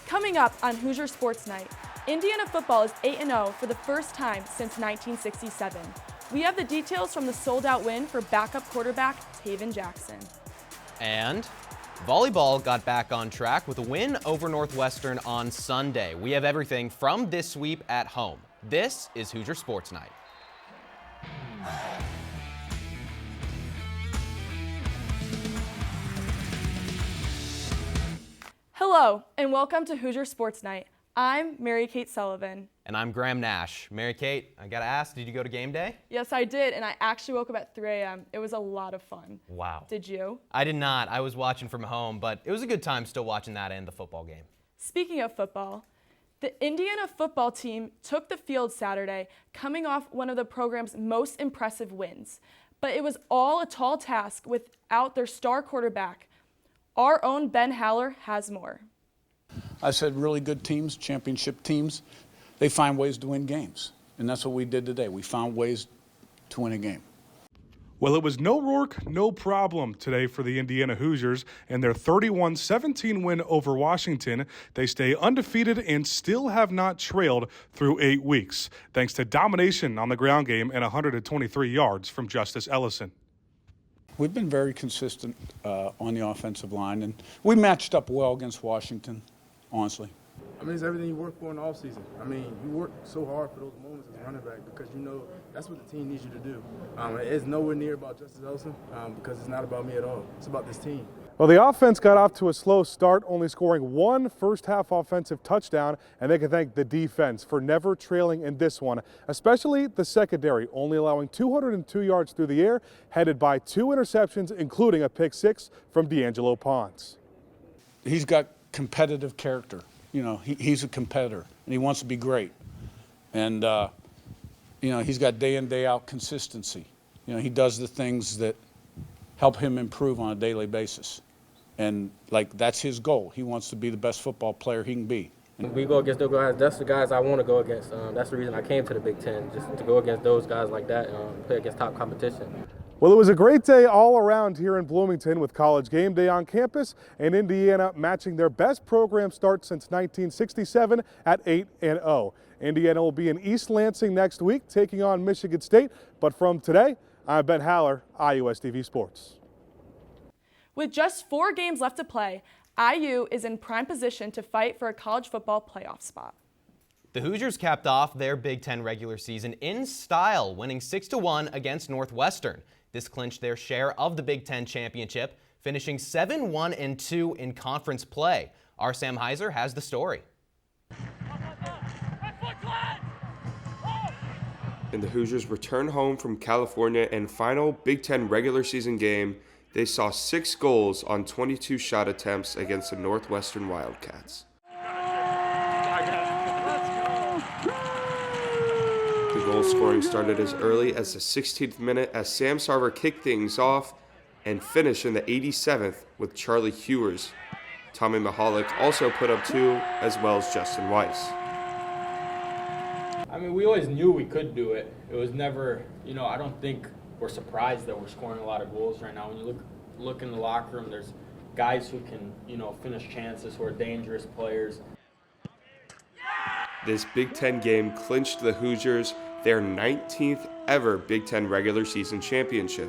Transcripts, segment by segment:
Coming up on Hoosier Sports Nite, Indiana football is 8-0 for the first time since 1967. We have the details from the sold-out win for backup quarterback Taven Jackson. And volleyball got back on track with a win over Northwestern on Sunday. We have everything from this sweep at home. This is Hoosier Sports Nite. Hello, and welcome to Hoosier Sports Nite. I'm Mary Kate Sullivan. And I'm Graham Nash. Mary Kate, I gotta ask, did you go to game day? Yes, I did, and I actually woke up at 3 a.m. It was a lot of fun. Wow. Did you? I did not. I was watching from home, but it was a good time still watching that and the football game. Speaking of football, the Indiana football team took the field Saturday, coming off one of the program's most impressive wins. But it was all a tall task without their star quarterback. Our own Ben Haller has more. I said really good teams, championship teams, they find ways to win games. And that's what we did today. We found ways to win a game. Well, it was no Rourke, no problem today for the Indiana Hoosiers and their 31-17 win over Washington. They stay undefeated and still have not trailed through 8 weeks, thanks to domination on the ground game and 123 yards from Justice Ellison. We've been very consistent on the offensive line, and we matched up well against Washington, honestly. I mean, it's everything you work for in the offseason. I mean, you work so hard for those moments as a running back because you know that's what the team needs you to do. It's nowhere near about Justice Ellison because it's not about me at all. It's about this team. Well, the offense got off to a slow start, only scoring one first-half offensive touchdown, and they can thank the defense for never trailing in this one, especially the secondary, only allowing 202 yards through the air, headed by 2 interceptions, including a pick-6 from D'Angelo Ponce. He's got competitive character. You know, he's a competitor, and he wants to be great. And, you know, he's got day in, day out consistency. You know, he does the things that help him improve on a daily basis. And, like, that's his goal. He wants to be the best football player he can be. We go against those guys. That's the guys I want to go against. That's the reason I came to the Big Ten, just to go against those guys like that and play against top competition. Well, it was a great day all around here in Bloomington with College Game Day on campus and Indiana matching their best program start since 1967 at 8-0. Indiana will be in East Lansing next week taking on Michigan State. But from today, I'm Ben Haller, IUSTV Sports. With just 4 games left to play, IU is in prime position to fight for a college football playoff spot. The Hoosiers capped off their Big Ten regular season in style, winning 6-1 against Northwestern. This clinched their share of the Big Ten championship, finishing 7-1-2 in conference play. Our Sam Heiser has the story. And the Hoosiers return home from California and final Big Ten regular season game. They saw 6 goals on 22 shot attempts against the Northwestern Wildcats. The goal scoring started as early as the 16th minute as Sam Sarver kicked things off and finished in the 87th with Charlie Hewers. Tommy Mahalik also put up 2, as well as Justin Weiss. I mean, we always knew we could do it. It was never, I don't think we're surprised that we're scoring a lot of goals right now. When you look in the locker room, there's guys who can, finish chances, who are dangerous players. This Big Ten game clinched the Hoosiers their 19th ever Big Ten regular season championship.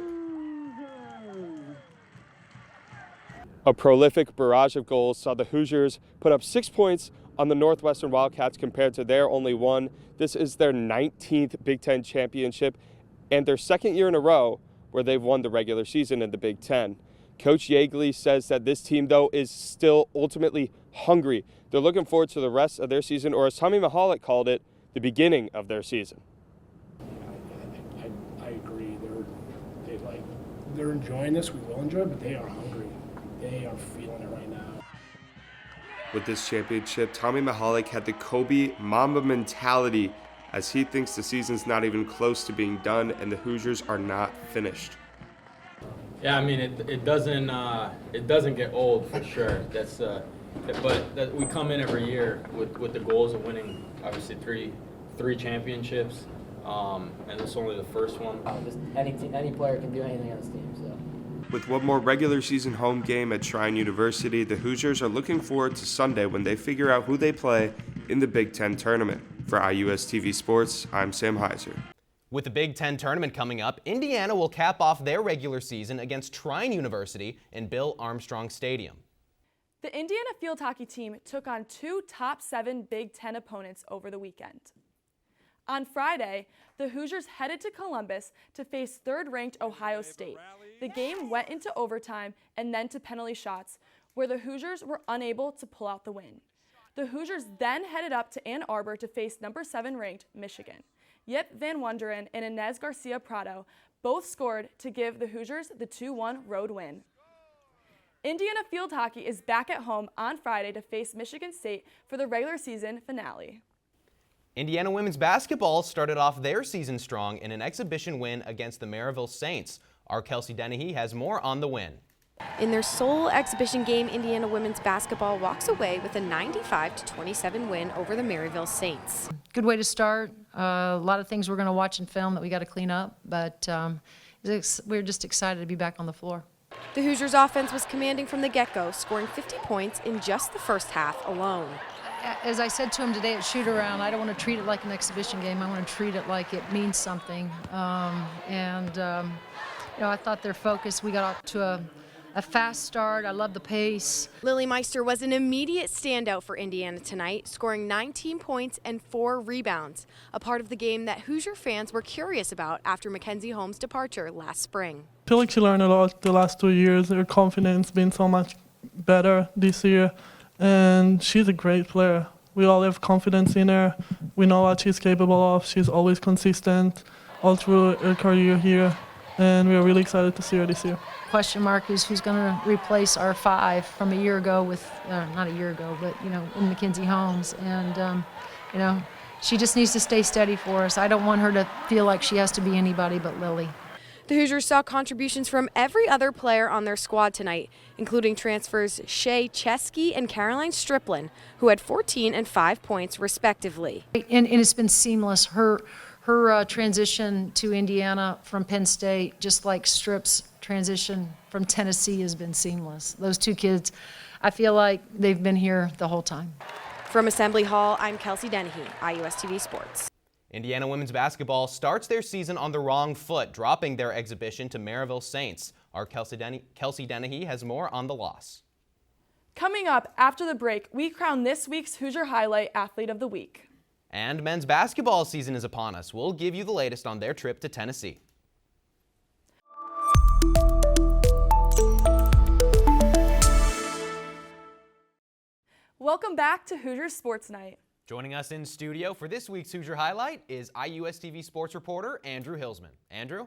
A prolific barrage of goals saw the Hoosiers put up 6 points on the Northwestern Wildcats compared to their only 1. This is their 19th Big Ten championship and their second year in a row where they've won the regular season in the Big Ten. Coach Yeagley says that this team, though, is still ultimately hungry. They're looking forward to the rest of their season, or as Tommy Mahalik called it, the beginning of their season. I agree. They're enjoying this. We will enjoy it, but they are hungry. They are feeling it right now. With this championship, Tommy Mahalik had the Kobe Mamba mentality as he thinks the season's not even close to being done and the Hoosiers are not finished. Yeah, I mean, it doesn't get old for sure. But we come in every year with the goals of winning, obviously three championships, and this is only the first one. Any player can do anything on this team. So With one more regular season home game at Trine University, the Hoosiers are looking forward to Sunday when they figure out who they play in the Big Ten tournament. For IUSTV Sports, I'm Sam Heiser. With the Big Ten tournament coming up, Indiana will cap off their regular season against Trine University in Bill Armstrong Stadium. The Indiana field hockey team took on 2 top 7 Big Ten opponents over the weekend. On Friday, the Hoosiers headed to Columbus to face third-ranked Ohio State. The game went into overtime and then to penalty shots, where the Hoosiers were unable to pull out the win. The Hoosiers then headed up to Ann Arbor to face number 7-ranked Michigan. Yip Van Wonderen and Inez Garcia Prado both scored to give the Hoosiers the 2-1 road win. Indiana field hockey is back at home on Friday to face Michigan State for the regular season finale. Indiana women's basketball started off their season strong in an exhibition win against the Maryville Saints. Our Kelsey Dennehy has more on the win. In their sole exhibition game, Indiana women's basketball walks away with a 95-27 win over the Maryville Saints. Good way to start. A lot of things we're going to watch and film that we got to clean up, but we're just excited to be back on the floor. The Hoosiers' offense was commanding from the get-go, scoring 50 points in just the first half alone. As I said to him today at shoot-around, I don't want to treat it like an exhibition game. I want to treat it like it means something. I thought their focus, we got off to a fast start. I love the pace. Lily Meister was an immediate standout for Indiana tonight, scoring 19 points and 4 rebounds, a part of the game that Hoosier fans were curious about after Mackenzie Holmes' departure last spring. I feel like she learned a lot the last 2 years. Her confidence been so much better this year, and she's a great player. We all have confidence in her. We know what she's capable of. She's always consistent all through her career here, and we're really excited to see her this year. Question mark is who's going to replace our 5 from a year ago with, not a year ago, but, in Mackenzie Holmes. And, she just needs to stay steady for us. I don't want her to feel like she has to be anybody but Lily. The Hoosiers saw contributions from every other player on their squad tonight, including transfers Shay Chesky and Caroline Striplin, who had 14 and 5 points respectively. And it's been seamless. Her transition to Indiana from Penn State, just like Strip's transition from Tennessee, has been seamless. Those 2 kids, I feel like they've been here the whole time. From Assembly Hall, I'm Kelsey Dennehy, IUSTV Sports. Indiana women's basketball starts their season on the wrong foot, dropping their exhibition to Maryville Saints. Our Kelsey Dennehy has more on the loss. Coming up after the break, we crown this week's Hoosier Highlight Athlete of the Week. And men's basketball season is upon us. We'll give you the latest on their trip to Tennessee. Welcome back to Hoosier Sports Night. Joining us in studio for this week's Hoosier Highlight is IUSTV sports reporter Andrew Hilsman. Andrew?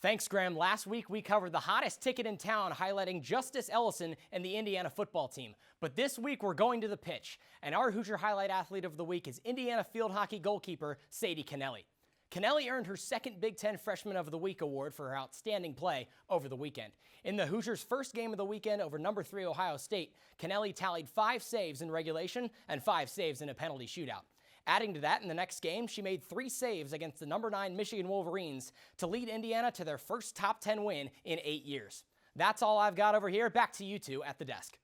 Thanks, Graham. Last week we covered the hottest ticket in town, highlighting Justice Ellison and the Indiana football team. But this week we're going to the pitch, and our Hoosier Highlight Athlete of the Week is Indiana field hockey goalkeeper Sadie Kennelly. Kennelly earned her second Big Ten Freshman of the Week award for her outstanding play over the weekend. In the Hoosiers' first game of the weekend over number 3 Ohio State, Kennelly tallied 5 saves in regulation and 5 saves in a penalty shootout. Adding to that, in the next game, she made 3 saves against the number 9 Michigan Wolverines to lead Indiana to their first top 10 win in 8 years. That's all I've got over here. Back to you two at the desk.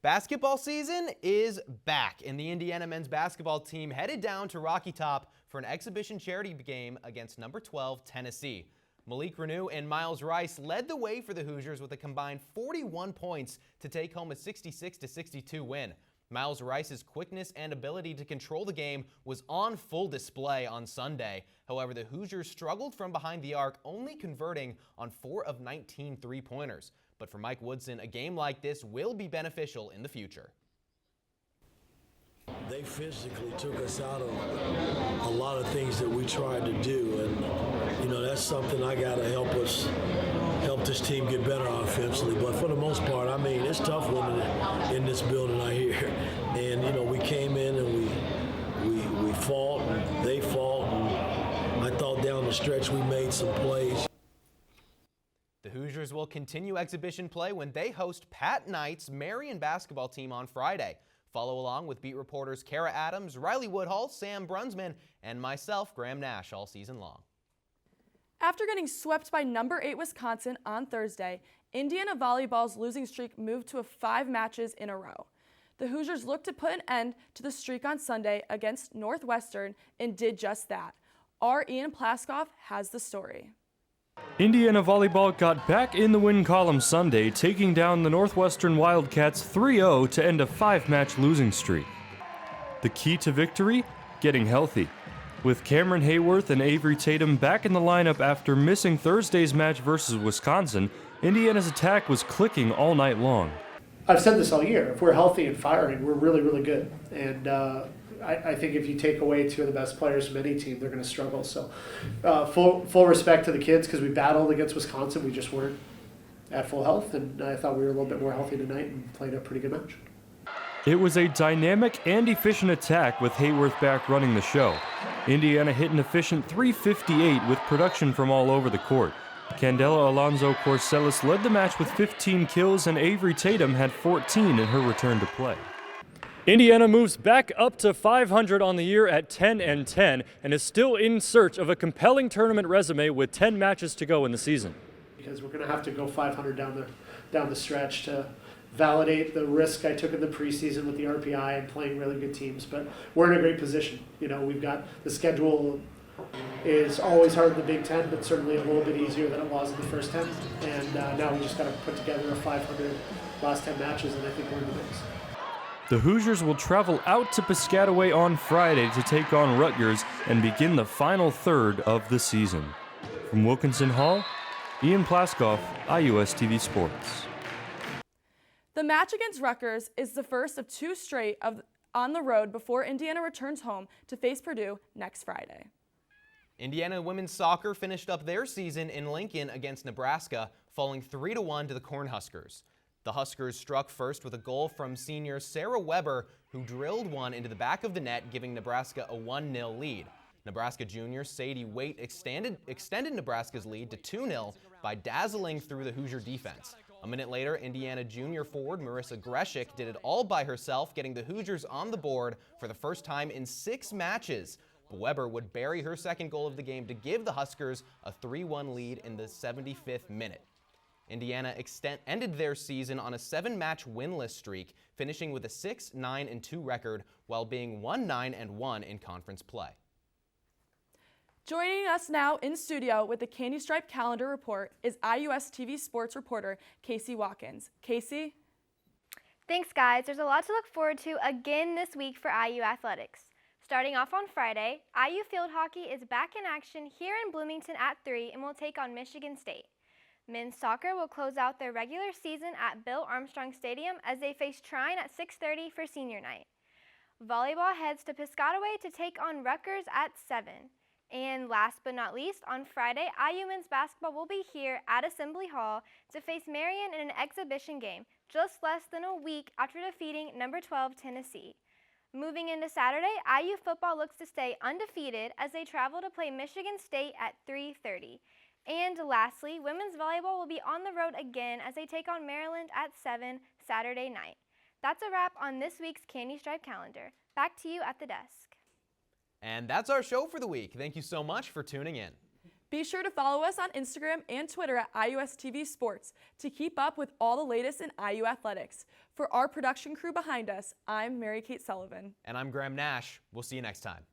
Basketball season is back, and the Indiana men's basketball team headed down to Rocky Top for an exhibition charity game against number 12 Tennessee. Malik Renew and Miles Rice led the way for the Hoosiers with a combined 41 points to take home a 66-62 win. Miles Rice's quickness and ability to control the game was on full display on Sunday. However, the Hoosiers struggled from behind the arc, only converting on 4 of 19 three-pointers. But for Mike Woodson, a game like this will be beneficial in the future. They physically took us out of a lot of things that we tried to do, and that's something I got to help this team get better offensively. But for the most part, it's tough winning in this building out here. And we came in and we fought, and they fought, and I thought down the stretch we made some plays. The Hoosiers will continue exhibition play when they host Pat Knight's Marion basketball team on Friday. Follow along with beat reporters Kara Adams, Riley Woodhull, Sam Brunsman, and myself, Graham Nash, all season long. After getting swept by number 8 Wisconsin on Thursday, Indiana volleyball's losing streak moved to 5 matches in a row. The Hoosiers looked to put an end to the streak on Sunday against Northwestern and did just that. Our Ian Plaskoff has the story. Indiana volleyball got back in the win column Sunday, taking down the Northwestern Wildcats 3-0 to end a 5-match losing streak. The key to victory? Getting healthy. With Cameron Hayworth and Avery Tatum back in the lineup after missing Thursday's match versus Wisconsin, Indiana's attack was clicking all night long. I've said this all year. If we're healthy and firing, we're really, really good. And I think if you take away 2 of the best players from any team, they're going to struggle. So full respect to the kids because we battled against Wisconsin. We just weren't at full health, and I thought we were a little bit more healthy tonight and played a pretty good match. It was a dynamic and efficient attack with Hayworth back running the show. Indiana hit an efficient .358 with production from all over the court. Candela Alonso Corcelis led the match with 15 kills, and Avery Tatum had 14 in her return to play. Indiana moves back up to 500 on the year at 10-10 and is still in search of a compelling tournament resume with 10 matches to go in the season. Because we're going to have to go 500 down the stretch to validate the risk I took in the preseason with the RPI and playing really good teams. But we're in a great position. You know, we've got the schedule is always hard in the Big Ten, but certainly a little bit easier than it was in the first 10. And now we just got to put together a 500 last 10 matches, and I think we're in the mix. The Hoosiers will travel out to Piscataway on Friday to take on Rutgers and begin the final third of the season. From Wilkinson Hall, Ian Plaskoff, IUSTV Sports. The match against Rutgers is the first of 2 straight on the road before Indiana returns home to face Purdue next Friday. Indiana women's soccer finished up their season in Lincoln against Nebraska, falling 3-1 to the Cornhuskers. The Huskers struck first with a goal from senior Sarah Weber, who drilled one into the back of the net, giving Nebraska a 1-0 lead. Nebraska junior Sadie Waite extended Nebraska's lead to 2-0 by dazzling through the Hoosier defense. A minute later, Indiana junior forward Marissa Greshik did it all by herself, getting the Hoosiers on the board for the first time in 6 matches. But Weber would bury her second goal of the game to give the Huskers a 3-1 lead in the 75th minute. Indiana ended their season on a 7-match winless streak, finishing with a 6-9-2 record while being 1-9-1 in conference play. Joining us now in studio with the Candy Stripe Calendar Report is IUSTV Sports reporter Casey Watkins. Casey? Thanks, guys. There's a lot to look forward to again this week for IU athletics. Starting off on Friday, IU field hockey is back in action here in Bloomington at 3 and will take on Michigan State. Men's soccer will close out their regular season at Bill Armstrong Stadium as they face Trine at 6:30 for senior night. Volleyball heads to Piscataway to take on Rutgers at 7. And last but not least, on Friday, IU men's basketball will be here at Assembly Hall to face Marion in an exhibition game just less than a week after defeating number 12 Tennessee. Moving into Saturday, IU football looks to stay undefeated as they travel to play Michigan State at 3:30. And lastly, women's volleyball will be on the road again as they take on Maryland at 7 Saturday night. That's a wrap on this week's Candy Stripe calendar. Back to you at the desk. And that's our show for the week. Thank you so much for tuning in. Be sure to follow us on Instagram and Twitter at IUSTV Sports to keep up with all the latest in IU athletics. For our production crew behind us, I'm Mary Kate Sullivan. And I'm Graham Nash. We'll see you next time.